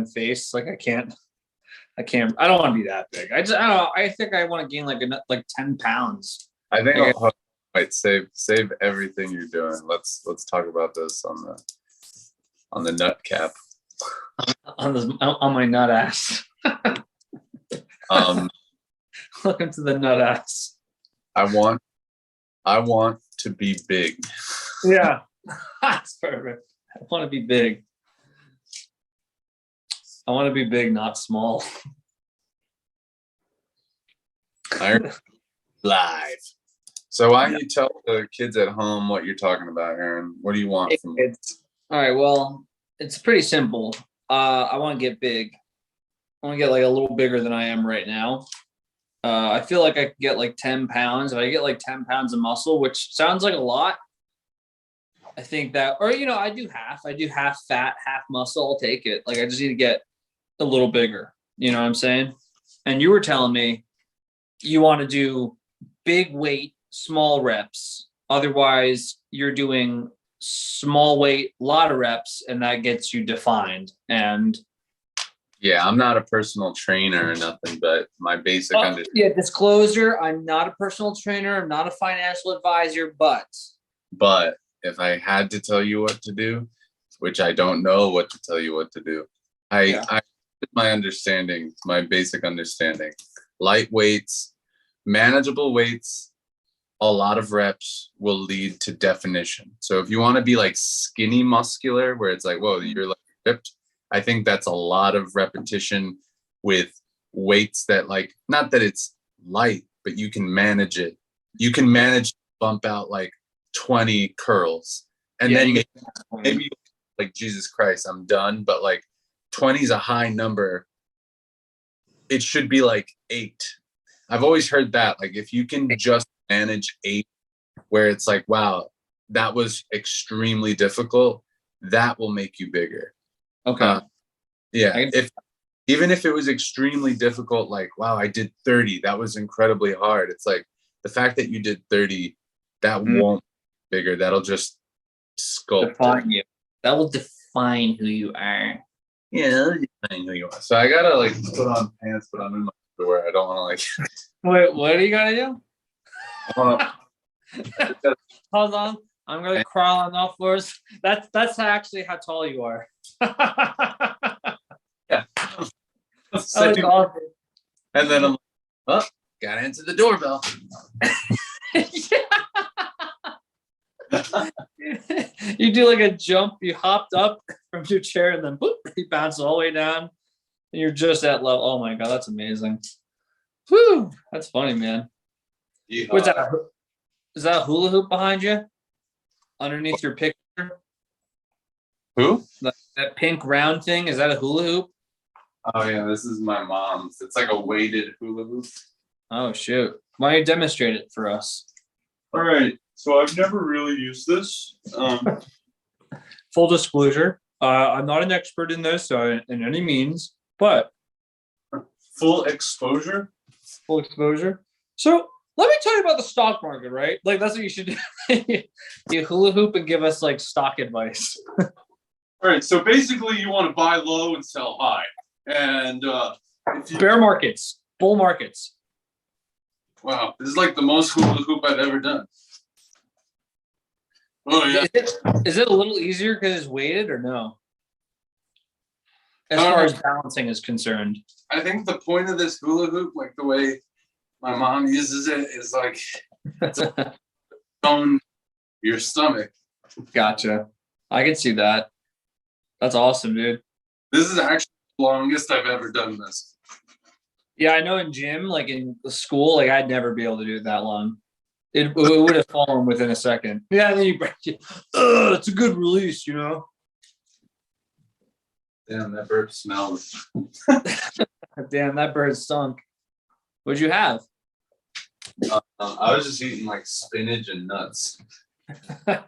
and face. Like I don't want to be that big. I don't know. I think I want to gain like 10 pounds. I think I'll save everything you're doing. Let's talk about this on the nut cap. On my nut ass. Welcome to the nut ass. I want to be big. Yeah, that's perfect. I want to be big. I want to be big, not small. Live. So why don't you tell the kids at home what you're talking about, Aaron? What do you want from me? All right, well, it's pretty simple. I want to get big. I want to get like a little bigger than I am right now. I feel like I could get like 10 pounds. If I get like 10 pounds of muscle, which sounds like a lot, I think that, or, I do half fat, half muscle. I'll take it. Like I just need to get a little bigger. You know what I'm saying? And you were telling me you want to do big weight, small reps. Otherwise you're doing small weight, lot of reps, and that gets you defined. And yeah, I'm not a personal trainer or nothing, but my basic understanding. Yeah, disclosure, I'm not a personal trainer, I'm not a financial advisor, but if I had to tell you what to do, which I don't know what to tell you what to do, my understanding, my basic understanding, light weights, manageable weights, a lot of reps will lead to definition. So if you want to be like skinny muscular, where it's like, whoa, you're like ripped, I think that's a lot of repetition with weights that, like, not that it's light, but you can manage it. You can manage to bump out like 20 curls. And then maybe like, Jesus Christ, I'm done. But like 20 is a high number. It should be like 8. I've always heard that. Like if you can just manage 8, where it's like, wow, that was extremely difficult, that will make you bigger. Okay. Yeah. Even if it was extremely difficult, like, wow, I did 30, that was incredibly hard. It's like the fact that you did 30, that won't be bigger. That'll just sculpt. Define you. That will define who you are. Yeah, that'll define who you are. So I gotta like put on pants, but I'm in my underwear. I don't want to like. Wait, what are you gonna do? Hold on. I'm gonna crawl on all fours. That's actually how tall you are. Yeah. That was awesome. And then I'm like, oh, gotta answer the doorbell. You do like a jump, you hopped up from your chair and then boop, you bounce all the way down and you're just at level. Oh my god, that's amazing. Whew, that's funny, man. What's that? Is that a hula hoop behind you? Underneath your picture? Who? That pink round thing, is that a hula hoop? Oh yeah, this is my mom's. It's like a weighted hula hoop. Oh shoot. Why don't you demonstrate it for us? All right. So I've never really used this. Full disclosure, I'm not an expert in this in any means, but full exposure. So let me tell you about the stock market, right? Like that's what you should do. You hula hoop and give us like stock advice. All right. So basically, you want to buy low and sell high, and bear markets, bull markets. Wow, this is like the most hula hoop I've ever done. Oh yeah. Is it a little easier because it's weighted or no? As far as balancing is concerned, I think the point of this hula hoop, like the way my mom uses it, is like on your stomach. Gotcha. I can see that. That's awesome, dude. This is actually the longest I've ever done this. Yeah, I know in gym, like in school, like I'd never be able to do it that long. It would have fallen within a second. Yeah, and then you break it. It's a good release, you know? Damn, that bird smells. Damn, that bird stunk. What'd you have? I was just eating like spinach and nuts. I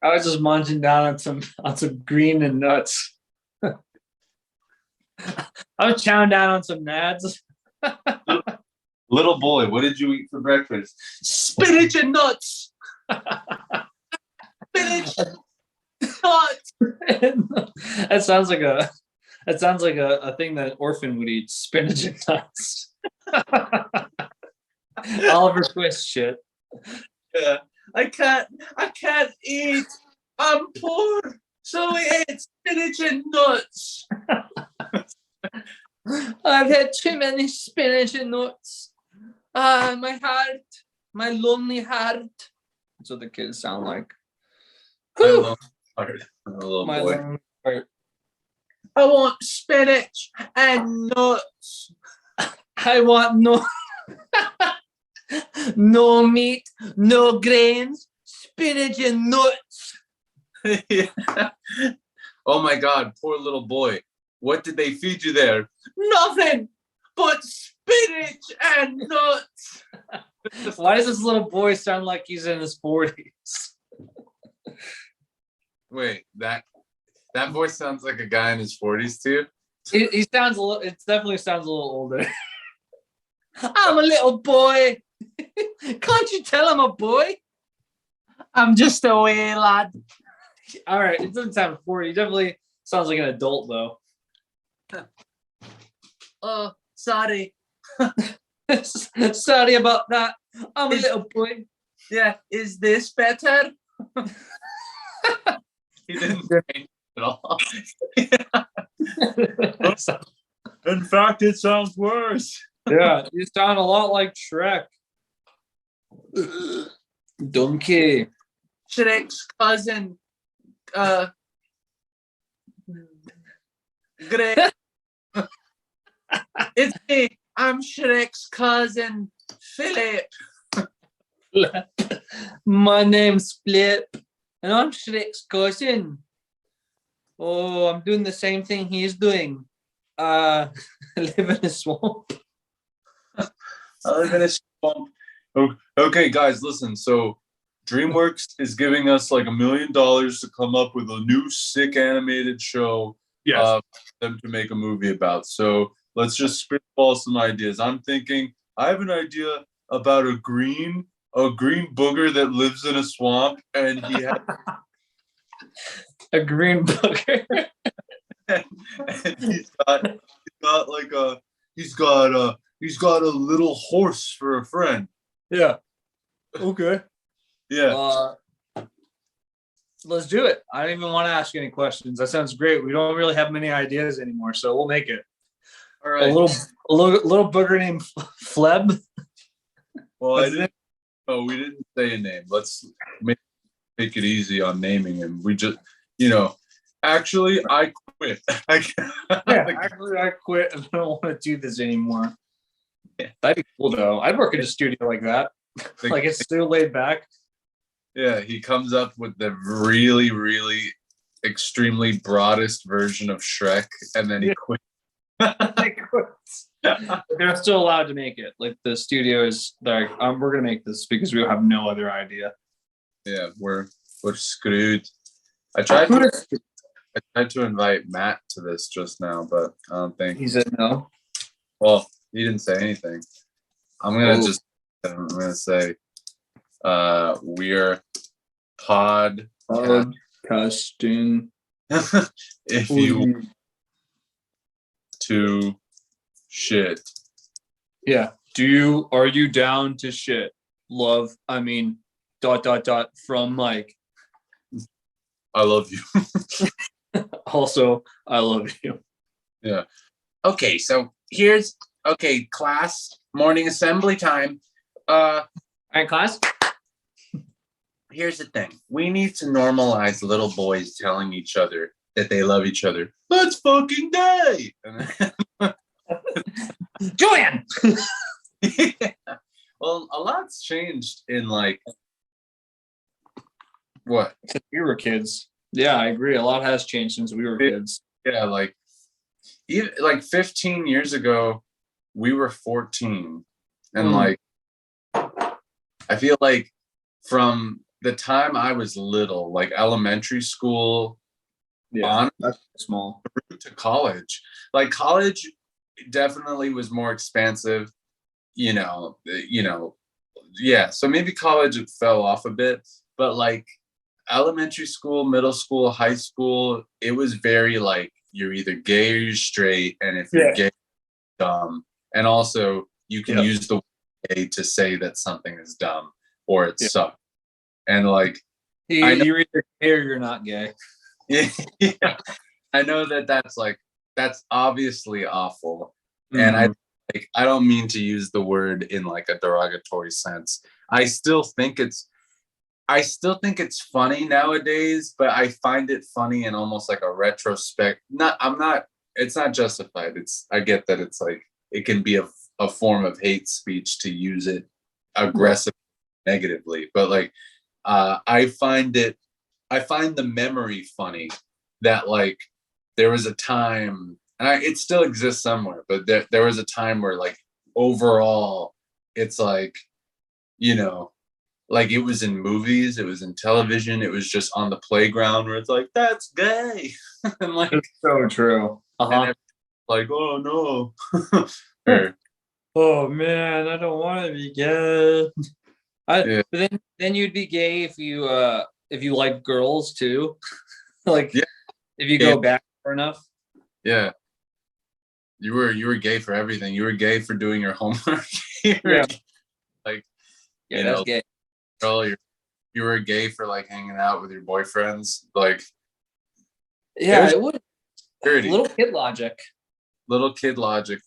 was just munching down on some green and nuts. I was chowing down on some nads. Little boy, what did you eat for breakfast? Spinach and nuts. Spinach. nuts. That sounds like a thing that orphan would eat, spinach and nuts. Oliver Twist shit. Yeah. I can't eat. I'm poor. So we ate spinach and nuts. I've had too many spinach and nuts. My heart, my lonely heart. That's what the kids sound like. My little heart, my little My boy. lonely heart. I want spinach and nuts. I want no meat, no grains, spinach and nuts. Yeah. Oh my God, poor little boy. What did they feed you there? Nothing but spinach and nuts. Why does this little boy sound like he's in his 40s? Wait, that voice sounds like a guy in his 40s too. He sounds a little. It definitely sounds a little older. I'm a little boy. Can't you tell I'm a boy? I'm just a wee lad. All right, it doesn't sound 40. He definitely sounds like an adult though. Oh, sorry. Sorry about that. I'm a Is- little boy. Yeah, is this better? He didn't change at all. In fact, it sounds worse. Yeah, you sound a lot like Shrek. Donkey. Shrek's cousin, Greg. It's me. I'm Shrek's cousin, Philip. My name's Flip, and I'm Shrek's cousin. Oh, I'm doing the same thing he's doing. I live in a swamp. I live in a swamp. Okay, guys, listen. So, DreamWorks is giving us like $1 million to come up with a new sick animated show. Yes. For them to make a movie about. So let's just spitball some ideas. I'm thinking I have an idea about a green booger that lives in a swamp, and he has A green booger. and he's got a little horse for a friend. Yeah. Okay. Yeah. Let's do it. I don't even want to ask you any questions. That sounds great. We don't really have many ideas anymore, so we'll make it. All right. A little booger named Fleb. Well, we didn't say a name. Let's make it easy on naming him. We just, actually, I quit. Actually, I quit. I don't want to do this anymore. Yeah. That'd be cool, though. I'd work in a studio like that. Like it's still laid back. Yeah, he comes up with the really, really extremely broadest version of Shrek, and then he quits. They're still allowed to make it. Like the studio is like, we're gonna make this because we have no other idea. Yeah, we're screwed. I tried to invite Matt to this just now, but I don't think He said no. Well, he didn't say anything. I'm gonna say we're podcasting. if you to shit. Yeah. Are you down to shit? Love. I mean, ... from Mike. I love you. Also, I love you. Yeah. Okay, so class, morning assembly time. All right, class. Here's the thing. We need to normalize little boys telling each other that they love each other. Let's fucking die. Joanne. Yeah. Well, a lot's changed in like what? Since we were kids. Yeah, I agree. A lot has changed since we were kids. Yeah, like 15 years ago, we were 14. And like I feel like from the time I was little, like elementary school on That's small. to college. Like college definitely was more expansive, yeah. So maybe college fell off a bit, but like elementary school, middle school, high school, it was very like you're either gay or you're straight, and if you're gay, dumb. And also you can use the word gay to say that something is dumb or it sucks. And like you're either gay or you're not gay. Yeah, I know that's obviously awful. Mm-hmm. And I don't mean to use the word in like a derogatory sense. I still think it's funny nowadays, but I find it funny in almost like a retrospect. It's not justified. I get that it's like it can be a form of hate speech to use it aggressively, negatively. But like I find the memory funny that like there was a time, and it still exists somewhere, but there was a time where like overall it's like, you know, like it was in movies, it was in television, it was just on the playground where it's like, that's gay. And like, it's so true. Like, oh no. Oh man, I don't want to be gay. But then you'd be gay if you like girls too. Like if you go back far enough. Yeah. You were gay for everything. You were gay for doing your homework. Like, you know, gay. Girl, you were gay for like hanging out with your boyfriends. Like, it would. Little kid logic. Little kid logic.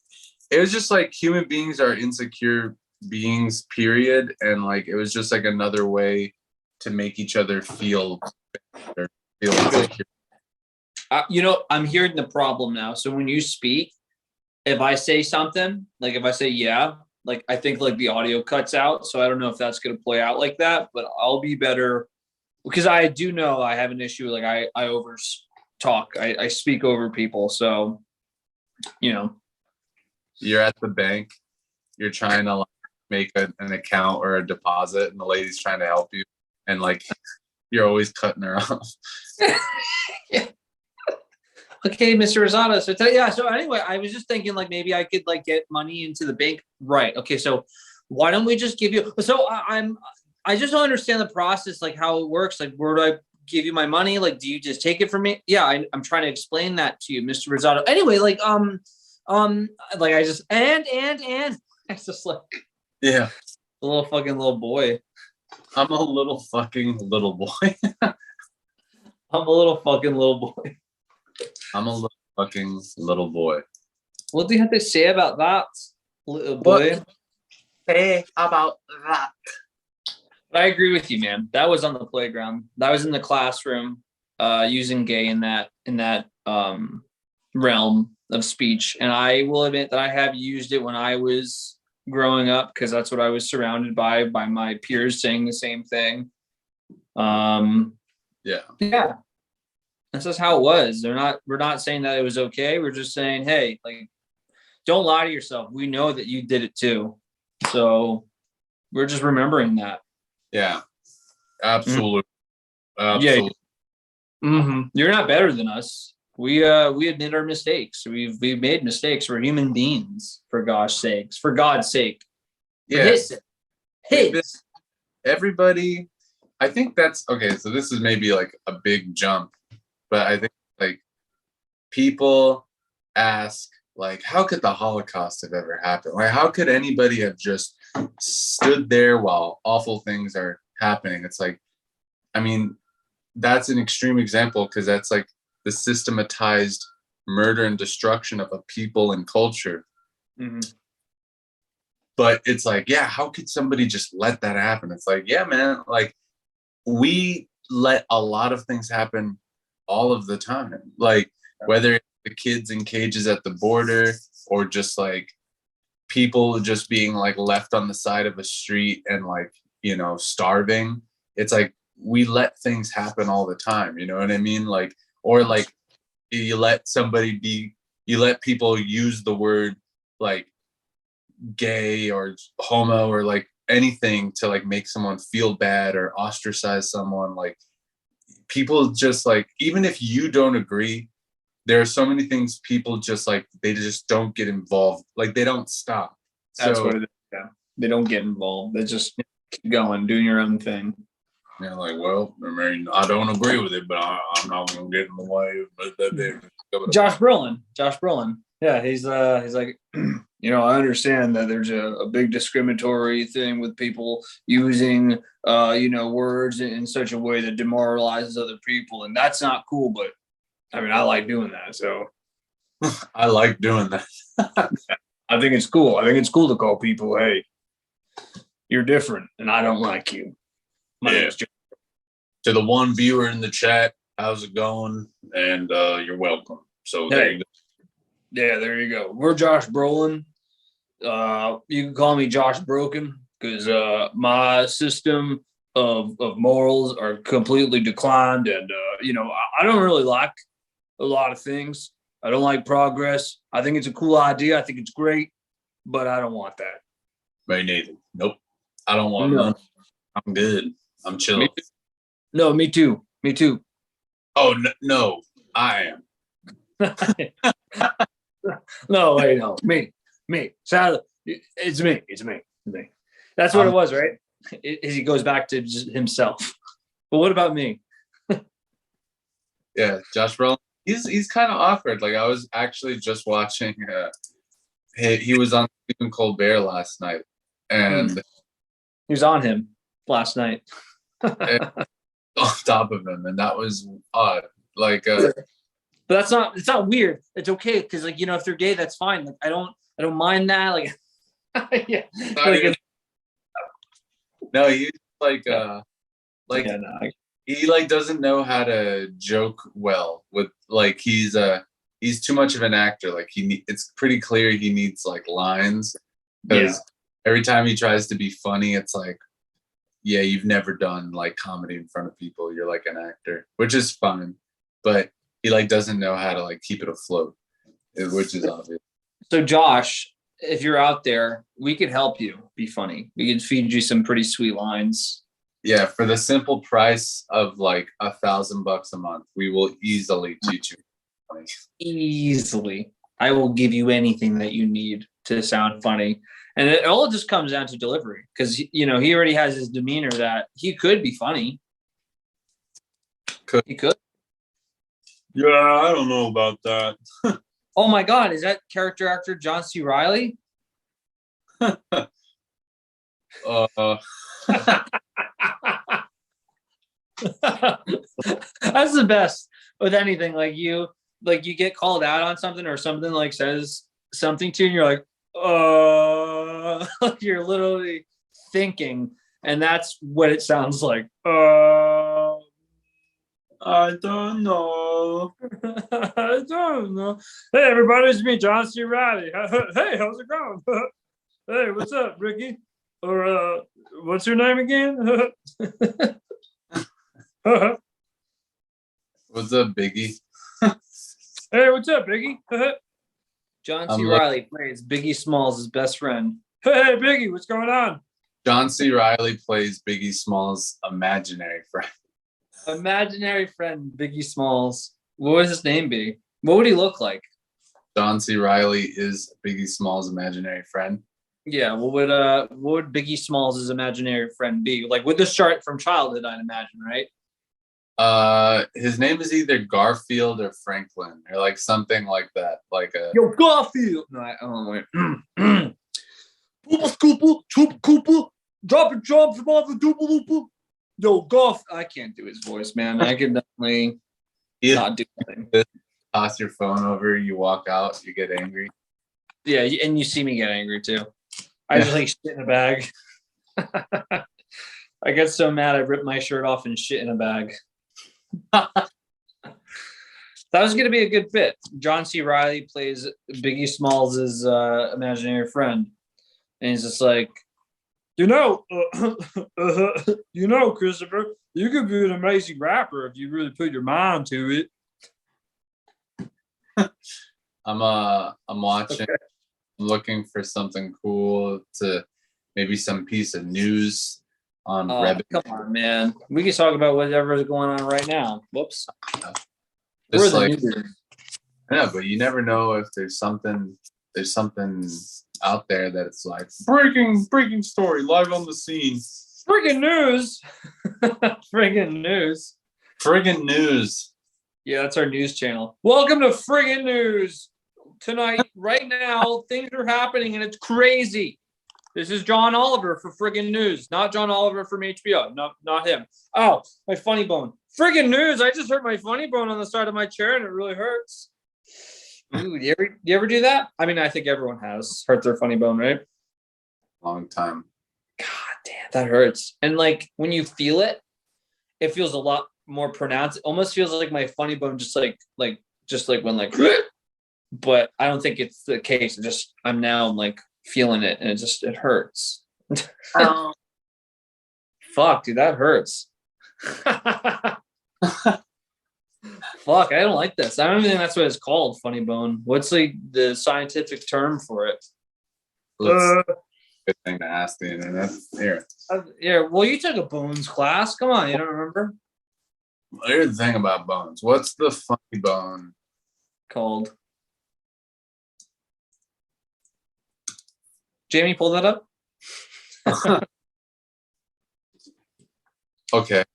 It was just like human beings are insecure beings, period. And like it was just like another way to make each other feel better, feel insecure. I'm hearing the problem now. So when you speak, if I say something, like if I say like I think like the audio cuts out. So I don't know if that's going to play out like that, but I'll be better because I do know I have an issue. Like I over talk. I speak over people. So, you're at the bank, you're trying to like make an account or a deposit, and the lady's trying to help you, and like you're always cutting her off. Okay, Mr. Rosado. So anyway, I was just thinking like maybe I could like get money into the bank. Right. Okay. So why don't we just give you, I just don't understand the process, like how it works. Like, where do I give you my money? Like, do you just take it from me? Yeah. I'm trying to explain that to you, Mr. Rosado. Anyway, like, like I just, and it's just like, yeah, a little boy. I'm a little fucking little boy. I'm a little fucking little boy. I'm a little fucking little boy. What do you have to say about that, little boy? Say about that. I agree with you, man. That was on the playground. That was in the classroom, using gay in that realm of speech. And I will admit that I have used it when I was growing up because that's what I was surrounded by my peers saying the same thing. Yeah. That's just how it was. We're not saying that it was okay. We're just saying, hey, like, don't lie to yourself. We know that you did it too. So we're just remembering that. Yeah, absolutely. Mm-hmm. Absolutely. Yeah. Mm-hmm. You're not better than us. We admit our mistakes. We've made mistakes. We're human beings, for God's sakes. For God's sake. Yeah. His. Everybody, I think that's okay. So this is maybe like a big jump. But I think like people ask like, how could the Holocaust have ever happened? Like, how could anybody have just stood there while awful things are happening? It's like, I mean, that's an extreme example because that's like the systematized murder and destruction of a people and culture. Mm-hmm. But it's like, yeah, how could somebody just let that happen? It's like, yeah, man, like we let a lot of things happen all of the time, like whether it's the kids in cages at the border or just like people just being like left on the side of a street and like, you know, starving. It's like we let things happen all the time, you know what I mean? Like, or like you let people use the word like gay or homo or like anything to like make someone feel bad or ostracize someone. Like people just like, even if you don't agree, there are so many things people just like, they just don't get involved. Like they don't stop. That's what it is. Yeah. They don't get involved. They just keep going, doing your own thing. Yeah, like, well, I mean, I don't agree with it, but I'm not gonna get in the way of that. Josh Brolin. Josh Brolin. Yeah, he's like, I understand that there's a big discriminatory thing with people using words in such a way that demoralizes other people, and that's not cool. But I mean, I like doing that, so I like doing that. I think it's cool. I think it's cool to call people, hey, you're different, and I don't like you. My name's Josh. To the one viewer in the chat, how's it going? And you're welcome. So Hey. there you go. Yeah, there you go. We're Josh Brolin. You can call me Josh Broken because my system of morals are completely declined, and I don't really like a lot of things. I don't like progress. I think it's a cool idea. I think it's great, but I don't want that. Me neither. Nope. I don't want No. none. I'm good. I'm chill. Me too. Me too. Oh no, I am. No, wait, no. Me. Sadly, it's me. That's what it was, right? He goes back to just himself. But what about me? Yeah, Josh Brolin. He's kind of awkward. Like I was actually just watching. He was on Stephen Colbert last night, and he was on him last night. On top of him, and that was odd. Like, but it's not weird. It's okay because if they're gay, that's fine. Like I don't mind that. Like, yeah. No, he's like he like doesn't know how to joke well with like he's too much of an actor. Like it's pretty clear he needs like lines because every time he tries to be funny, it's like, yeah, you've never done like comedy in front of people. You're like an actor, which is fine, but he like doesn't know how to like keep it afloat, which is obvious. So Josh, if you're out there, we could help you be funny. We could feed you some pretty sweet lines. Yeah, for the simple price of like $1,000 a month, we will easily teach you funny. Easily, I will give you anything that you need to sound funny. And it all just comes down to delivery because, he already has his demeanor that he could be funny. He could. Yeah, I don't know about that. Oh, my God. Is that character actor John C. Reilly? That's the best with anything. Like you get called out on something or something like says something to you and you're like, you're literally thinking, and that's what it sounds like. I don't know. I don't know. Hey, everybody, it's me, John C. Reilly. Hey, how's it going? Hey, what's up, Ricky? Or what's your name again? What's up, Biggie? Hey, what's up, Biggie? John C. Reilly plays Biggie Smalls' best friend. Hey, Biggie, what's going on? John C. Reilly plays Biggie Smalls' imaginary friend. Imaginary friend, Biggie Smalls. What would his name be? What would he look like? John C. Reilly is Biggie Smalls' imaginary friend. Yeah, what would Biggie Smalls' imaginary friend be? Like with the start from childhood, I'd imagine, right? His name is either Garfield or Franklin, or like something like that. Like a Yo, Garfield. No, wait. Poopa scoopa, chupa coopa, drop it jump from off the doopa loopa. Yo, Garf. I can't do his voice, man. I can definitely not do anything. Toss your phone over, you walk out, you get angry. Yeah, and you see me get angry too. I just like shit in a bag. I get so mad I rip my shirt off and shit in a bag. That was going to be a good fit. John C. Reilly plays Biggie Smalls' imaginary friend. And he's just like, Christopher, you could be an amazing rapper if you really put your mind to it. I'm watching. Okay. I'm looking for something cool to maybe some piece of news on Reddit. Come on, man. We can talk about whatever is going on right now. Whoops. We're the news. Yeah, but you never know if there's something out there that it's like breaking story live on the scene. Friggin' news. Friggin' news. Friggin' news. Yeah, that's our news channel. Welcome to Friggin' News. Tonight, right now, things are happening and it's crazy. This is John Oliver for Friggin' News, not John Oliver from HBO. No, not him. Oh, my funny bone. Friggin' news. I just hurt my funny bone on the side of my chair and it really hurts. Ooh, do you ever do that? I mean, I think everyone has hurt their funny bone, right? Long time. God damn, that hurts. And like when you feel it, it feels a lot more pronounced. It almost feels like my funny bone just like when like but I don't think it's the case. I'm now like feeling it and it hurts. Oh. Fuck, dude, that hurts. Fuck, I don't like this. I don't even think that's what it's called, funny bone. What's like the scientific term for it? Good thing to ask the internet. Here. Yeah, well, you took a bones class. Come on, you don't remember? Here's the thing about bones. What's the funny bone? Called. Jamie, pull that up. Okay.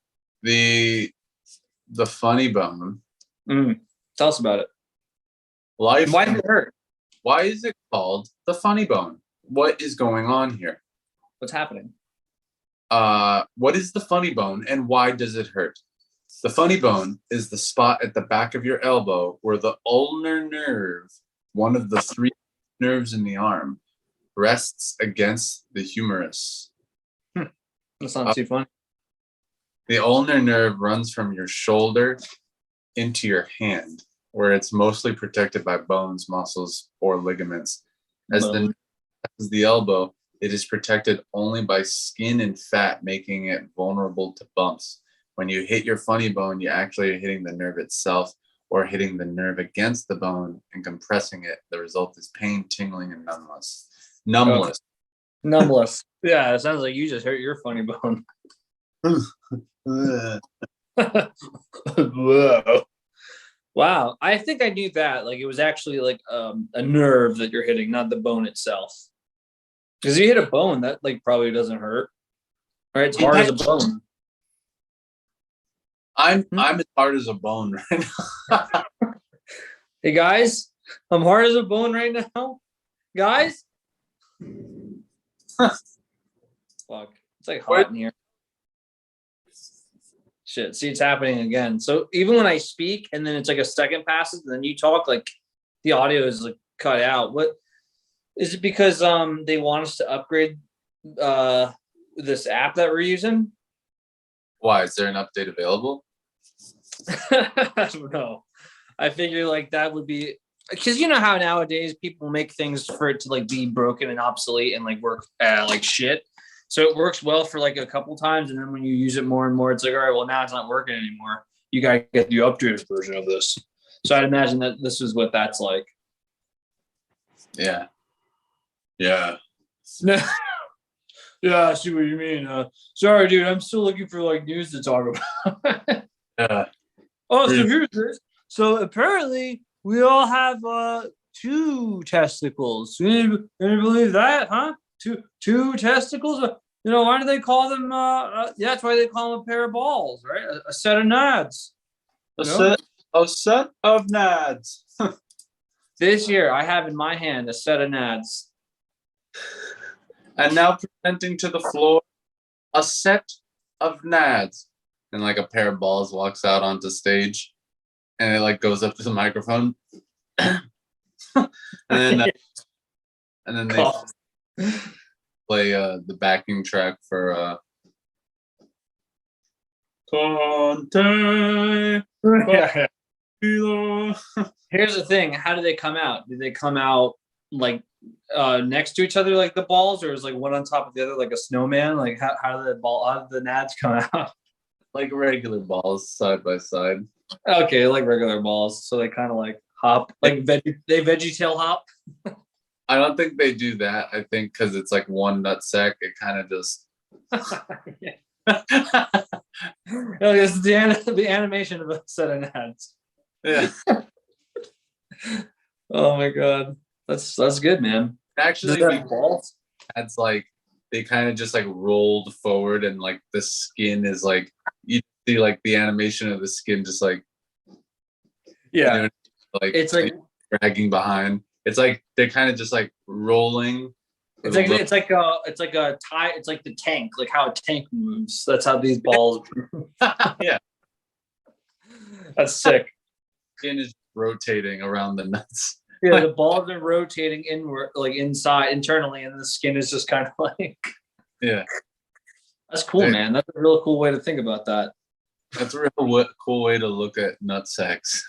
The funny bone. Tell us about it. Why did it hurt? Why is it called the funny bone? What is going on here? What's happening? What is the funny bone and why does it hurt? The funny bone is the spot at the back of your elbow where the ulnar nerve, one of the 3 nerves in the arm, rests against the humerus. That's not too funny. The ulnar nerve runs from your shoulder into your hand, where it's mostly protected by bones, muscles, or ligaments. As the elbow, it is protected only by skin and fat, making it vulnerable to bumps. When you hit your funny bone, you actually are hitting the nerve itself or hitting the nerve against the bone and compressing it. The result is pain, tingling, and numbness. Numbness. Okay. Numbness. Yeah, it sounds like you just hurt your funny bone. Whoa. Wow, I think I knew that. Like it was actually like a nerve that you're hitting, not the bone itself. Because if you hit a bone, that like probably doesn't hurt. All right, it's hard as a bone. I'm as hard as a bone right now. Hey guys, I'm hard as a bone right now. Guys. Fuck. It's like hot in here. Shit. See, it's happening again. So even when I speak and then it's like a second passes and then you talk, like the audio is like cut out. What is it because they want us to upgrade this app that we're using? Why? Is there an update available? I don't know. I figure like that would be because you know how nowadays people make things for it to like be broken and obsolete and like work like shit. So it works well for like a couple times, and then when you use it more and more, it's like, all right, well now it's not working anymore. You gotta get the updated version of this. So I'd imagine that this is what that's like. Yeah. Yeah. Yeah, I see what you mean. Sorry, dude, I'm still looking for like news to talk about. Yeah. Oh, so here's this. So apparently we all have 2 testicles. Can you believe that, huh? Two testicles? You know, why do they call them yeah, that's why they call them a pair of balls, right? A set of nads. A set of nads. This year I have in my hand a set of nads. And now presenting to the floor a set of nads. And like a pair of balls walks out onto stage and it like goes up to the microphone. and then they play the backing track for Conte. Here's the thing, how do they come out? Do they come out like next to each other like the balls, or is like one on top of the other like a snowman? Like how do the nads come out? Like regular balls side by side. Okay, like regular balls. So they kind of like hop, like veggie tail hop. I don't think they do that. I think because it's like one nut sack, it kind of just. No, it's the animation of a set of nads. Yeah. Oh my god, that's good, man. Actually, balls. Nads like they kind of just like rolled forward, and like the skin is like, you see like the animation of the skin just like, Yeah. you know, like It's like dragging behind. It's like they're kind of just like rolling. it's like it's like a tie. It's like the tank, like how a tank moves. That's how these balls. Yeah, That's sick. skin is rotating around the nuts. Yeah, the balls are rotating inward, like inside, internally, and the skin is just kind of like. Yeah, That's cool, Dude. man. That's a real cool way to think about that. that's a real cool way to look at nut sacks.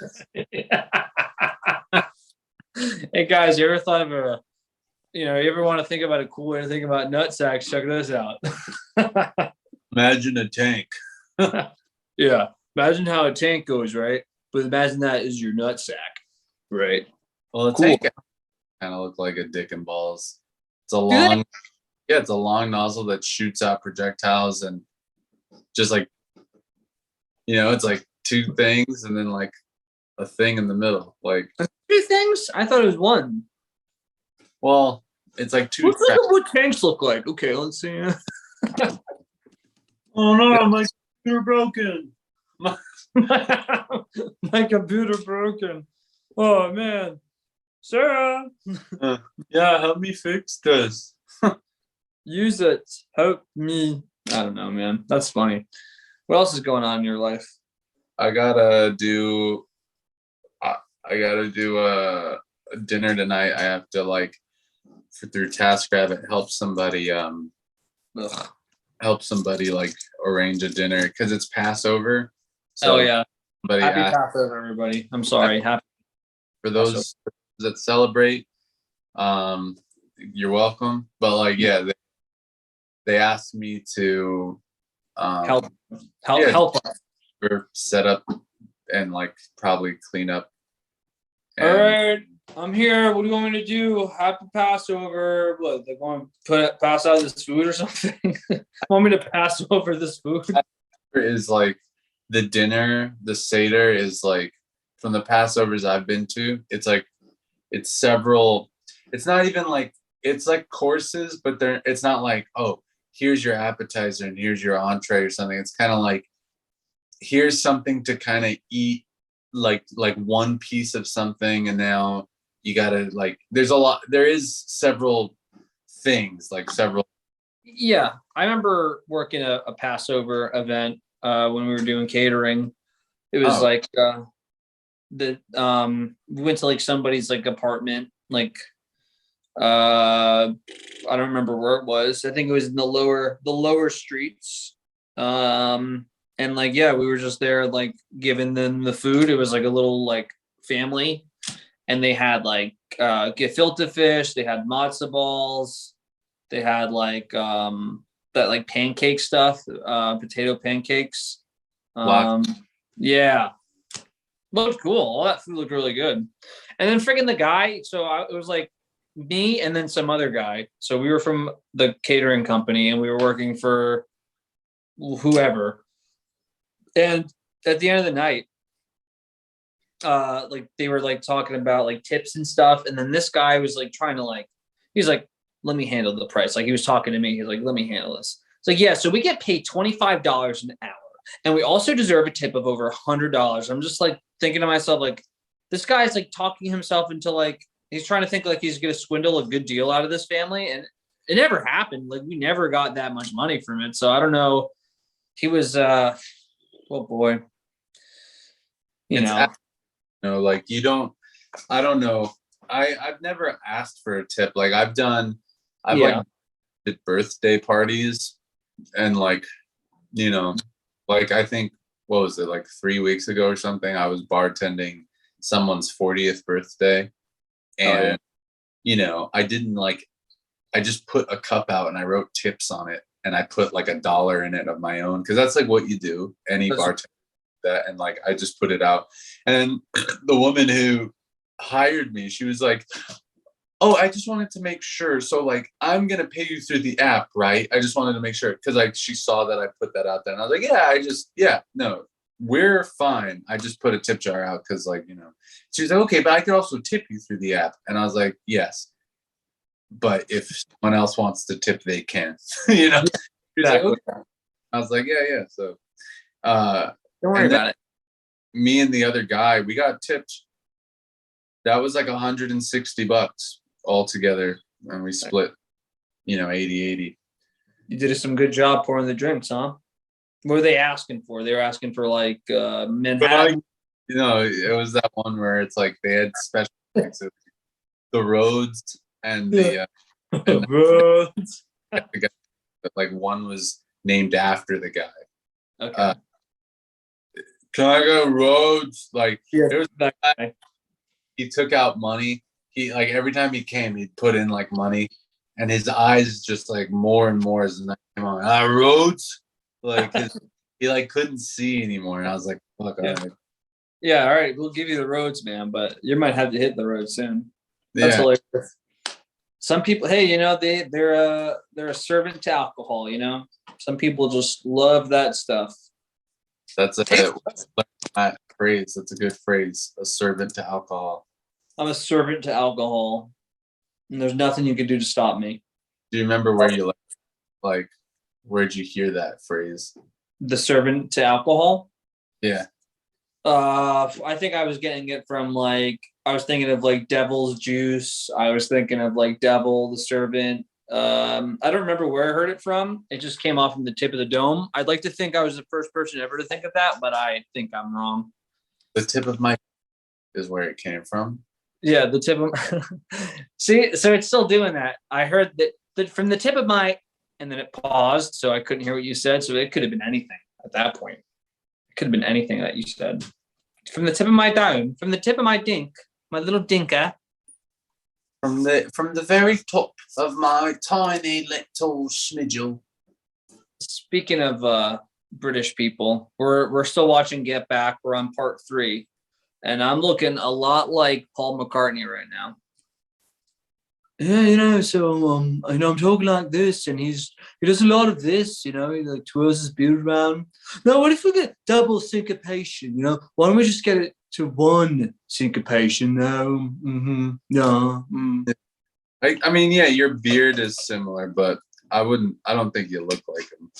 Hey guys, you ever thought of you ever want to think about a cool way to think about nut sacks? Check this out. Imagine a tank. Yeah, imagine how a tank goes, right? But imagine that is your nut sack, right? Well, the Cool. tank kind of look like a dick and balls. It's a long, yeah, it's a long nozzle that shoots out projectiles, and just like, it's like two things and then like a thing in the middle. Like, Two things? I thought it was one. well, it's like two. What tanks look like? Okay, let's see. Oh no, my computer broken. My computer broken. Oh man. Sarah. Yeah, help me fix this. Use it. Help me. I don't know, man. That's funny. What else is going on in your life? I gotta do. I gotta do a dinner tonight. I have to like through TaskRabbit help somebody like arrange a dinner because it's Passover. So Oh yeah. somebody Happy asked, Passover, everybody. I'm sorry. Happy. for those that celebrate, you're welcome. But like, yeah, they asked me to Help yeah. help us. set up and like probably clean up. All right, I'm here. What do you want me to do? Happy Passover. What? They want to pass out this food or something? Want me to pass over this food? Is like the dinner, the Seder is like from the Passovers I've been to. It's like it's several. It's not even like it's like courses, but it's not like, oh, here's your appetizer and here's your entree or something. It's kind of like here's something to kind of eat, like one piece of something, and now you gotta like there is several things, like several. Yeah, I remember working a Passover event when we were doing catering. It was like we went to like somebody's like apartment, like I don't remember where it was. I think it was in the lower streets. And like, yeah, we were just there like giving them the food. It was like a little like family, and they had like gefilte fish, they had matzo balls, they had like that like pancake stuff, potato pancakes. Yeah, looked cool. All that food looked really good. And then freaking the guy, it was like me and then some other guy. So we were from the catering company and we were working for whoever. And at the end of the night, like they were like talking about like tips and stuff. And then this guy was like trying to like, he's like, let me handle the price. Like he was talking to me. He's like, let me handle this. It's like, yeah, so we get paid $25 an hour. And we also deserve a tip of over $100. I'm just like thinking to myself, like, this guy's like talking himself into like, he's trying to think like he's going to swindle a good deal out of this family. And it never happened. Like we never got that much money from it. So I don't know. He was, oh boy, like I don't know. I've never asked for a tip. Like I've like did birthday parties and like, like I think, what was it, like 3 weeks ago or something? I was bartending someone's 40th birthday. And, I didn't like, I just put a cup out and I wrote tips on it. And I put like $1 in it of my own. Cause that's like what you do, any bartender that. And like, I just put it out. And the woman who hired me, she was like, oh, I just wanted to make sure. So like, I'm going to pay you through the app, right? I just wanted to make sure. Cause like, she saw that I put that out there and I was like, no, we're fine. I just put a tip jar out. Cause like, she was like, okay, but I could also tip you through the app. And I was like, yes. but if someone else wants to tip, they can. You know. He's like, Exactly. okay. I was like, yeah. So, Don't worry and then about it. me and the other guy, we got tipped. That was like $160 all together, and we split, 80-80. You did some good job pouring the drinks, huh? What were they asking for? They were asking for like Manhattan. It was that one where it's like they had special things. The roads and the and Roads. the guy, like one was named after the guy. Okay. Can I go roads? Like Yeah, there was that guy. he took out money. He like every time he came, he'd put in like money, and his eyes just like more and more as the night came on. Roads, like he like couldn't see anymore, and I was like, "Fuck, Yeah. all right." Yeah, all right. We'll give you the roads, man, but you might have to hit the road soon. That's Yeah, hilarious. Some people, hey, they're a servant to alcohol. Some people just love that stuff. that's a phrase. That's a good phrase. A servant to alcohol. I'm a servant to alcohol, and there's nothing you can do to stop me. Do you remember where you like where'd you hear that phrase? The servant to alcohol. Yeah. I think I was getting it from I was thinking of like Devil's Juice. I was thinking of like Devil the Servant. I don't remember where I heard it from. It just came off from the tip of the dome. I'd like to think I was the first person ever to think of that, but I think I'm wrong. The tip of my is where it came from. Yeah, the tip of see, so it's still doing that. I heard that from the tip of my, and then it paused, so I couldn't hear what you said. So it could have been anything at that point. It could have been anything that you said. From the tip of my dome, from the tip of my dink, my little dinker. From the very top of my tiny little smidgel. Speaking of British people, we're still watching Get Back. We're on part 3, and I'm looking a lot like Paul McCartney right now. Yeah, so I know I'm talking like this, and he does a lot of this, he like twirls his beard around. Now, what if we get double syncopation? Why don't we just get it to one syncopation? No, no. I mean, yeah, your beard is similar, but I don't think you look like him.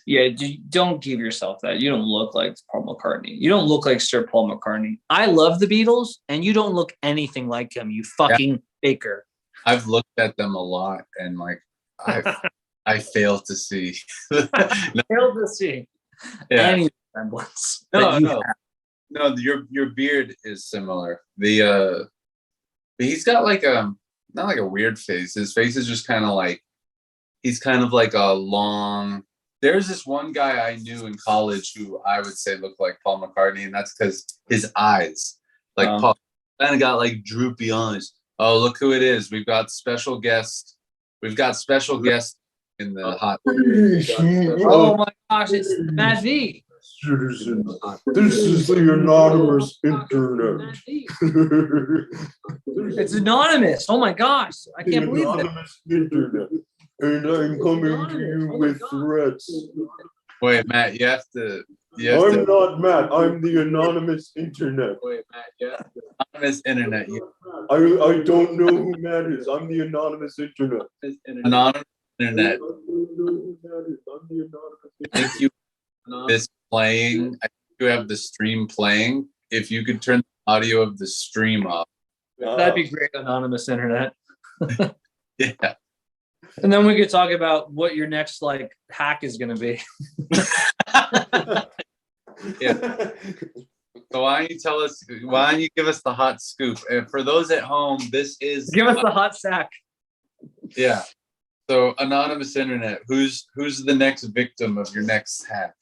Yeah, don't give yourself that. You don't look like Paul McCartney. You don't look like Sir Paul McCartney. I love the Beatles, and you don't look anything like him, you fucking faker. I've looked at them a lot, and like I fail to see. Fail to see any resemblance. No. Your beard is similar. He's got like not like a weird face. His face is just kind of like he's kind of like a long. There's this one guy I knew in college who I would say looked like Paul McCartney, and that's because his eyes, like Paul, kind of got like droopy eyes. Oh, look who it is! We've got special guest. We've got special guest in the hot. Oh my gosh, it's Matt V. Citizens, this is the anonymous internet. It's anonymous. Oh my gosh, I can't believe it. Anonymous internet, and I'm coming to you with threats. Wait, Matt, you have to. I'm not Matt. I'm the anonymous internet. Wait, Matt, you have to. Anonymous internet. I don't know who Matt is. I'm the anonymous internet. Anonymous internet. I don't know who Matt is. I'm the anonymous I think you this playing. I think you have the stream playing. If you could turn the audio of the stream up. That'd be great, anonymous internet. Yeah. And then we could talk about what your next hack is going to be. Yeah. So why don't you tell us? Why don't you give us the hot scoop? And for those at home, this is Give us the hot sack. Yeah. So anonymous internet. Who's the next victim of your next hack?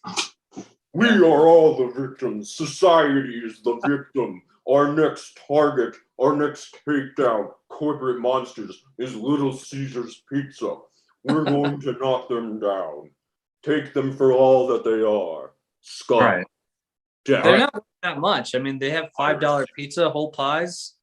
We are all the victims. Society is the victim. Our next target, our next takedown, corporate monsters, is Little Caesars Pizza. We're going to knock them down. Take them for all that they are. Scum. Right. Death. They're not that much. I mean, they have $5 pizza, whole pies.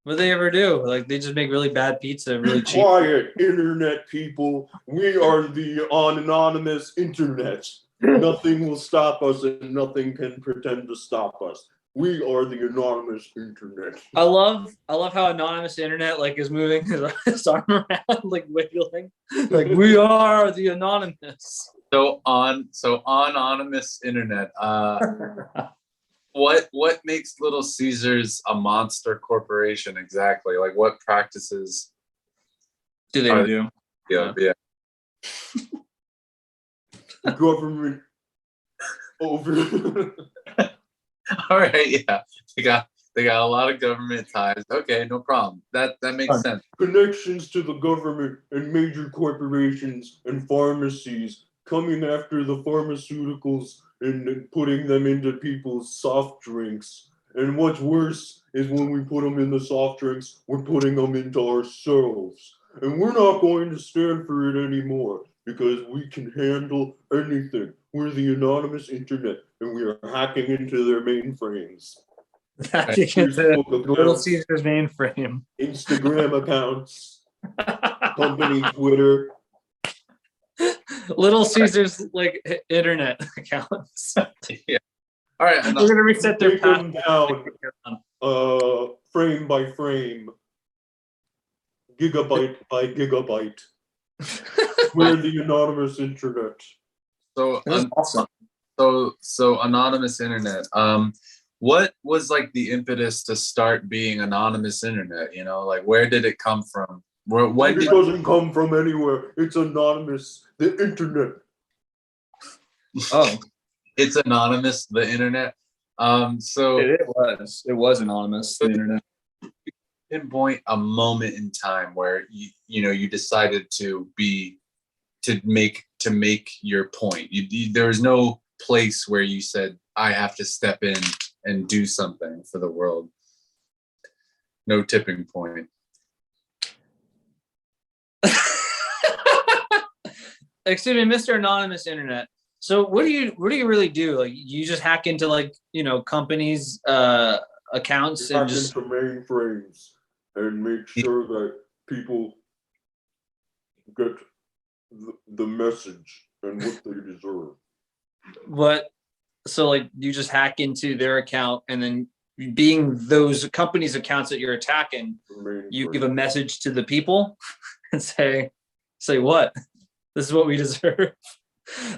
What do they ever do? They just make really bad pizza, really cheap. Quiet, internet people. We are the anonymous internet. Nothing will stop us, and nothing can pretend to stop us. We are the anonymous internet. I love how anonymous internet like is moving his arm around, like wiggling, like we are the anonymous. So on anonymous internet, what makes Little Caesars a monster corporation exactly? Like what practices Do they are do? yeah. Government over. All right, yeah. They got a lot of government ties. Okay, no problem. That makes sense. Connections to the government and major corporations and pharmacies coming after the pharmaceuticals and putting them into people's soft drinks. And what's worse is when we put them in the soft drinks, we're putting them into ourselves. And we're not going to stand for it anymore because we can handle anything. We're the anonymous internet and we are hacking into their mainframes. Little Caesars mainframe. Instagram accounts, company Twitter. Little Caesars like internet accounts. Yeah. All right. We're gonna reset their Take them password. down, frame by frame, gigabyte by gigabyte. We're the anonymous internet. So This is awesome. so anonymous internet. What was like the impetus to start being anonymous internet? You know, like where did it come from? When It did doesn't come from anywhere. It's anonymous. The internet. Oh, it's anonymous, the internet? So it was anonymous, the internet. pinpoint a moment in time where you decided to make your point. There was no place where you said I have to step in and do something for the world. No tipping point. Excuse me, Mr. Anonymous Internet. So what do you really do? Like you just hack into like, companies accounts and Hack just into mainframes and make sure that people get the message and what they deserve. so like you just hack into their account and then being those companies' accounts that you're attacking, you give a message to the people and say what? This is what we deserve.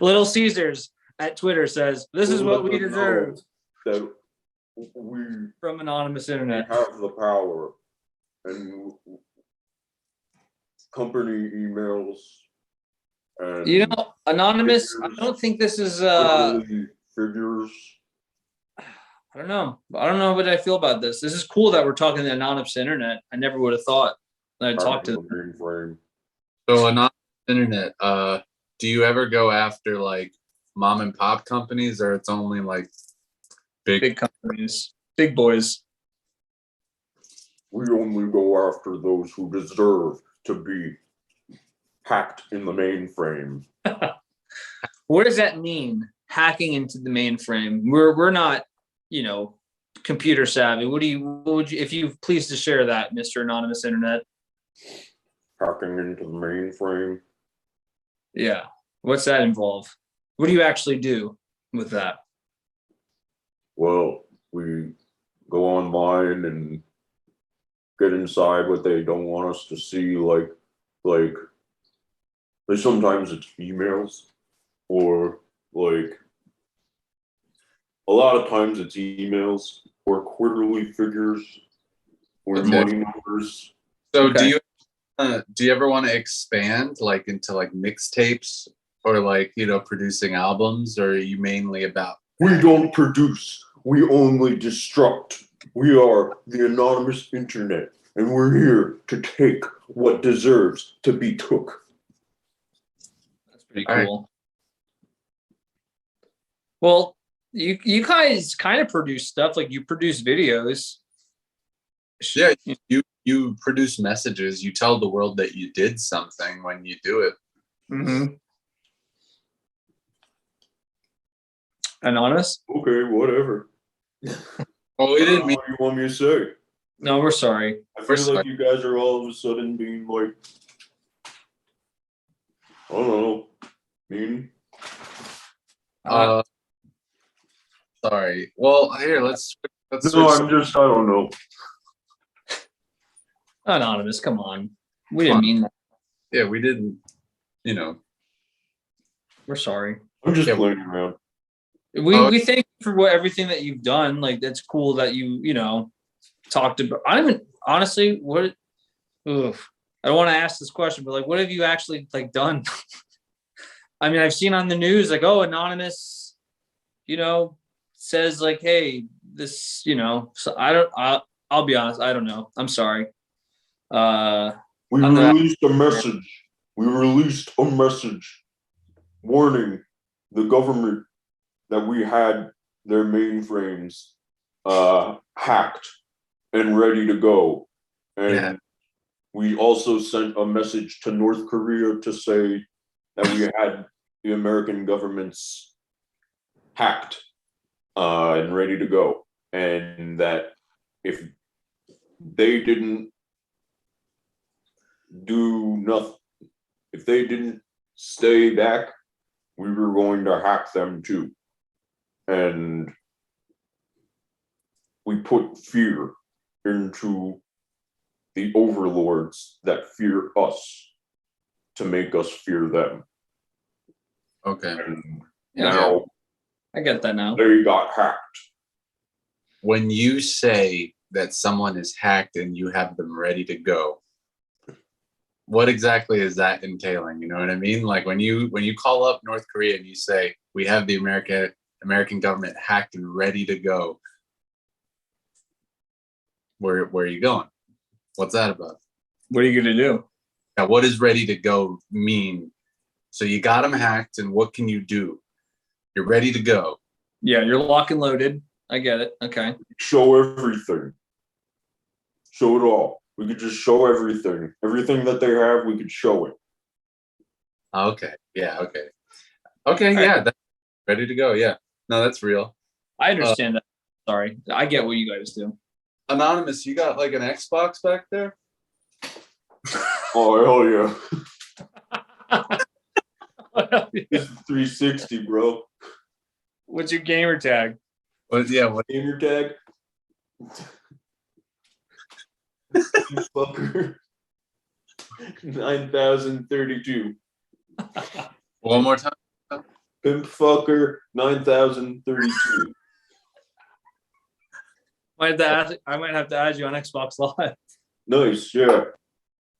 Little Caesars at Twitter says, this is what we deserve. That we from anonymous internet. have the power and company emails and anonymous, I don't think this is figures. I don't know what I feel about this. This is cool that we're talking the anonymous internet. I never would have thought that I'd talk to them. Mainframe. So anonymous internet, do you ever go after like mom and pop companies, or it's only like big companies, big boys? We only go after those who deserve to be hacked in the mainframe. What does that mean? Hacking into the mainframe. We're not, computer savvy. What would you, if you please to share that, Mr. Anonymous Internet? Hacking into the mainframe. Yeah. What's that involve? What do you actually do with that? Well, we go online and get inside what they don't want us to see, like sometimes it's emails, or like a lot of times it's emails or quarterly figures or Okay. money numbers. So Okay. do you ever want to expand like into like mixtapes or like producing albums, or are you mainly about? We don't produce, we only destruct. We are the anonymous internet, and we're here to take what deserves to be took. That's pretty All right. cool. Well, you guys kind of produce stuff, like you produce videos. Yeah, you produce messages. You tell the world that you did something when you do it. Mm-hmm. Anonymous? Okay, whatever. Well, we didn't mean. What do you want me to say? No, we're sorry. I We're feel like you guys are all of a sudden being like, I don't know, mean. Sorry. Well, here let's switch Let's No, switch. I don't know. Anonymous, come on. We Come didn't on. mean that. Yeah, we didn't, you know. We're sorry. I'm just Yeah. playing around. We thank you for everything that you've done. Like that's cool that you talked about. I don't even honestly what. Oof, I don't want to ask this question, but like, what have you actually like done? I mean, I've seen on the news like, oh, anonymous, says like, hey, this, So I don't. I'll be honest. I don't know. I'm sorry. We I'm not- released a message. We released a message warning the government that we had their mainframes hacked and ready to go. And Yeah. we also sent a message to North Korea to say that we had the American government's hacked and ready to go. And that if they didn't do nothing, if they didn't stay back, we were going to hack them too. And we put fear into the overlords that fear us to make us fear them. Okay. And Yeah. now I get that now. they got hacked. When you say that someone is hacked and you have them ready to go, what exactly is that entailing? You know what I mean? Like when you call up North Korea and you say we have the American government hacked and ready to go, where are you going? What's that about? What are you gonna do? Now, what does ready to go mean? So you got them hacked, and what can you do? You're ready to go. Yeah, you're lock and loaded. I get it. Okay. Show everything. Show it all. We could just show everything. Everything that they have, we could show it. Okay. Yeah. Okay. Okay. All Yeah. right. That's ready to go. Yeah. No, that's real. I understand that. Sorry. I get what you guys do. Anonymous, you got like an Xbox back there? Oh, hell yeah. It's 360, bro. What's your gamer tag? What? Yeah. What? Gamer tag. You fucker. 9032. One more time. Pimp fucker 9032. I might have to add you on Xbox Live. Nice, yeah.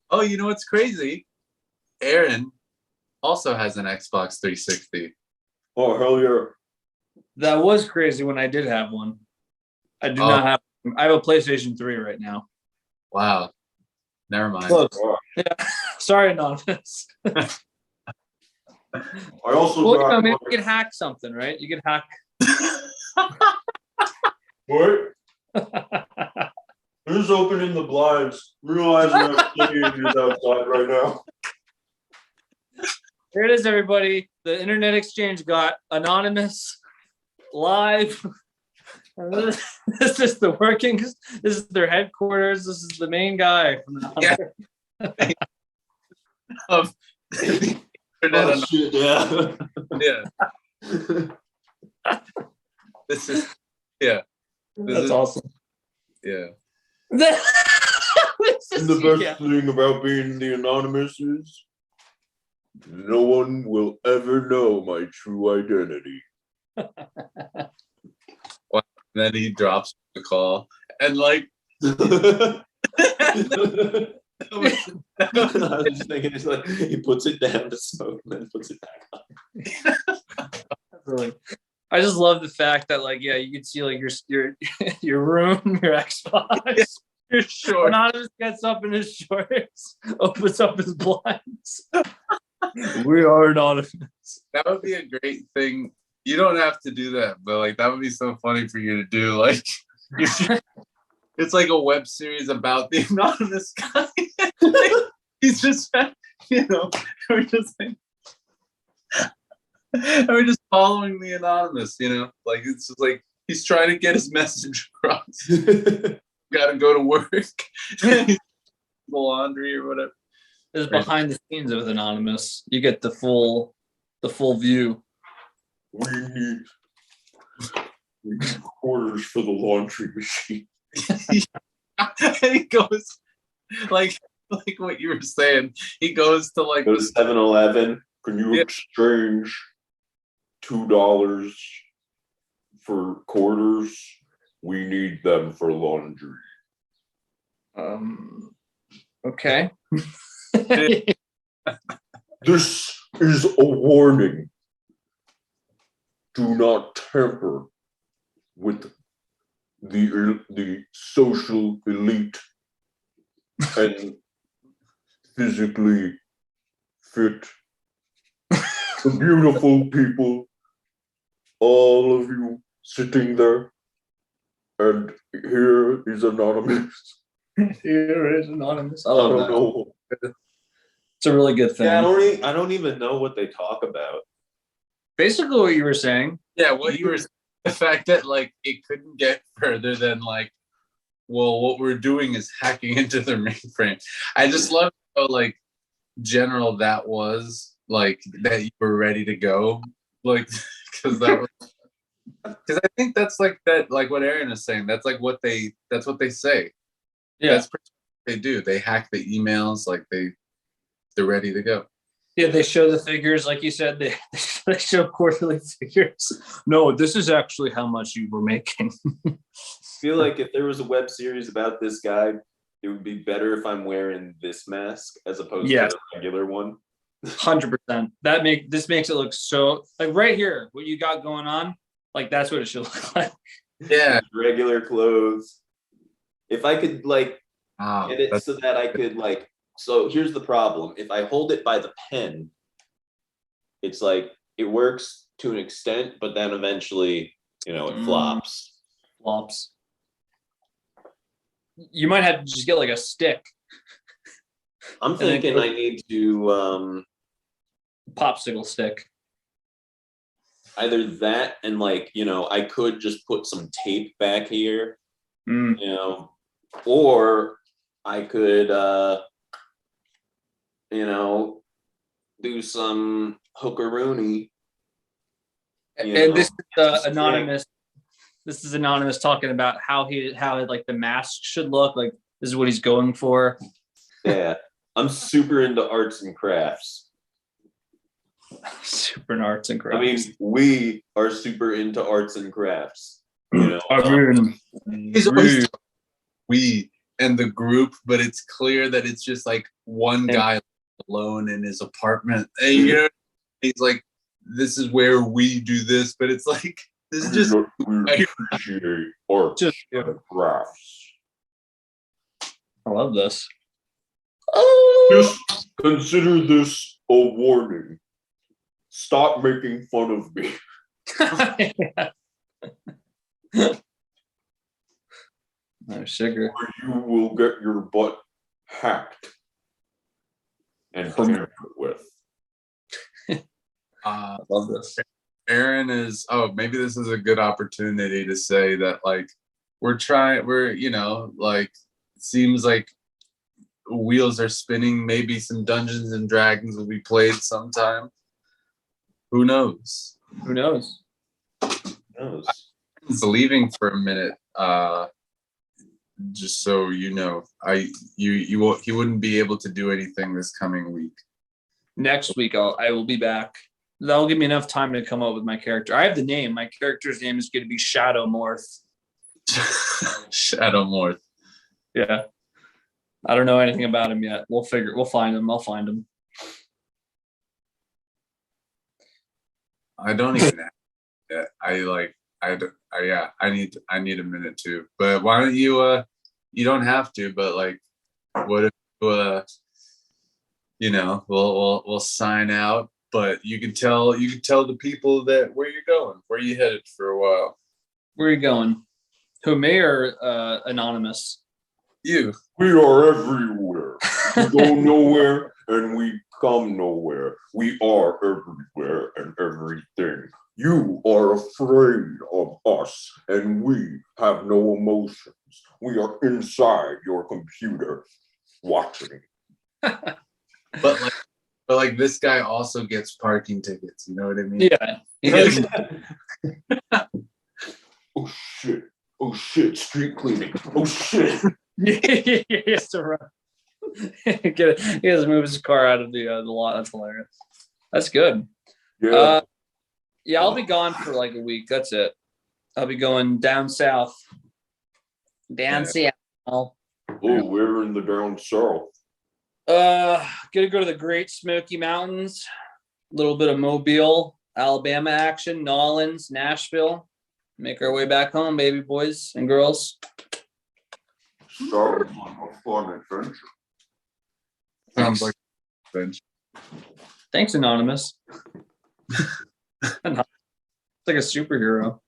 Oh, you know what's crazy? Aaron also has an Xbox 360. Oh, hell yeah. That was crazy when I did have one. I do Oh. not have. I have a PlayStation 3 right now. Wow. Never mind. Close. Oh. Yeah. Sorry, Anonymous. I also Well, got maybe you could hack something, right? You could hack. what? I'm just opening the blinds, realizing I'm teenagers outside right now. Here it is, everybody. The Internet Exchange got Anonymous live. This is the workings. This is their headquarters. This is the main guy from the Of Oh, shit, yeah. yeah. This is yeah. This That's is awesome. yeah. This And is- the best yeah. thing about being the anonymous is no one will ever know my true identity. And then he drops the call and like I was just thinking, it's like he puts it down to smoke and then puts it back on. Really. I just love the fact that like you can see like your room, your Xbox. you're sure. Anonymous gets up in his shorts, opens up his blinds. We are anonymous. That would be a great thing. You don't have to do that, but like that would be so funny for you to do. Like it's like a web series about the anonymous guy. He's just we're just like we're just following the anonymous, like it's just like he's trying to get his message across. Gotta go to work. The laundry or whatever. This is behind the scenes with Anonymous. You get the full view. We need We need quarters for the laundry machine. And he goes like what you were saying. He goes to like Go to 7-Eleven. Can you Yeah. exchange $2 for quarters? We need them for laundry. Okay. This is a warning. Do not tamper with the social elite and physically fit, the beautiful people, all of you sitting there. And here is anonymous. Here is anonymous. I I love don't that. know. It's a really good thing. Yeah, I don't even know what they talk about. Basically, what you were saying. yeah, what you were the fact that like it couldn't get further than like, well, what we're doing is hacking into their mainframe. I just love how like general that was, like that you were ready to go, like because I think that's like that, like what Aaron is saying. That's like that's what they say. Yeah. That's pretty much what they do. They hack the emails, like they're ready to go. Yeah, they show the figures, like you said. They show quarterly figures. No, this is actually how much you were making. I feel like if there was a web series about this guy, it would be better if I'm wearing this mask as opposed Yes. to the regular one. 100%. This makes it look so like right here. What you got going on, like that's what it should look like. Yeah. Regular clothes. If I could like Wow. get it so that I could like, so here's the problem. If I hold it by the pen, it's like it works to an extent, but then eventually, it flops. Flops. You might have to just get like a stick, I'm thinking I need to popsicle stick. either that and like, I could just put some tape back here, or I could do some hookaroony. And this is anonymous. This is anonymous talking about how like the mask should look. Like this is what he's going for. Yeah, I'm super into arts and crafts. Super in arts and crafts. I mean, we are super into arts and crafts. He's always we and the group, but it's clear that it's just like one guy alone in his apartment. And, he's like, this is where we do this, but it's like this is just we appreciate art and crafts. I love this. Just consider this a warning. Stop making fun of me. No sugar. Or you will get your butt hacked and tampered with. I love this. Aaron is maybe this is a good opportunity to say that like like seems like wheels are spinning. Maybe some Dungeons and Dragons will be played sometime. Who knows? Who knows? He's leaving for a minute. Just so you know, he wouldn't be able to do anything this coming week. Next week I will be back. That'll give me enough time to come up with my character. I have the name. My character's name is going to be Shadow Morth. Shadow Morth. Yeah. I don't know anything about him yet. We'll find him. I'll find him. I don't even have that. I need a minute too. But why don't you you don't have to, but like what if we'll sign out, but you can tell the people that where you're going, where you headed for a while. Where are you going? Who, me or anonymous? You. We are everywhere. We go nowhere and we come nowhere. We are everywhere and everything. You are afraid of us and we have no emotions. We are inside your computer watching. But like this guy also gets parking tickets. You know what I mean? Yeah. He does. Oh shit. Oh shit. Street cleaning. Oh shit. He has to run. He has to move his car out of the lot. That's hilarious. That's good. Yeah. Yeah, I'll be gone for like a week. That's it. I'll be going down south. Down south. Oh, we're in the down south. Gonna go to the Great Smoky Mountains. A little bit of Mobile, Alabama action, Nolens, Nashville. Make our way back home, baby boys and girls. Sounds like a fun adventure. Sounds like bench. Thanks, Anonymous. It's like a superhero.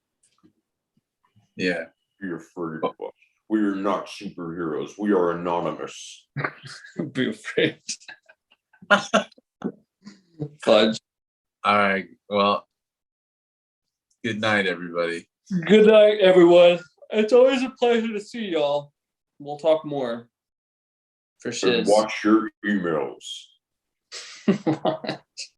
Yeah. Be afraid of us. We are not superheroes. We are anonymous. Be afraid. Fudge. All right. Well, good night, everybody. Good night, everyone. It's always a pleasure to see y'all. We'll talk more. For And shiz. watch your emails.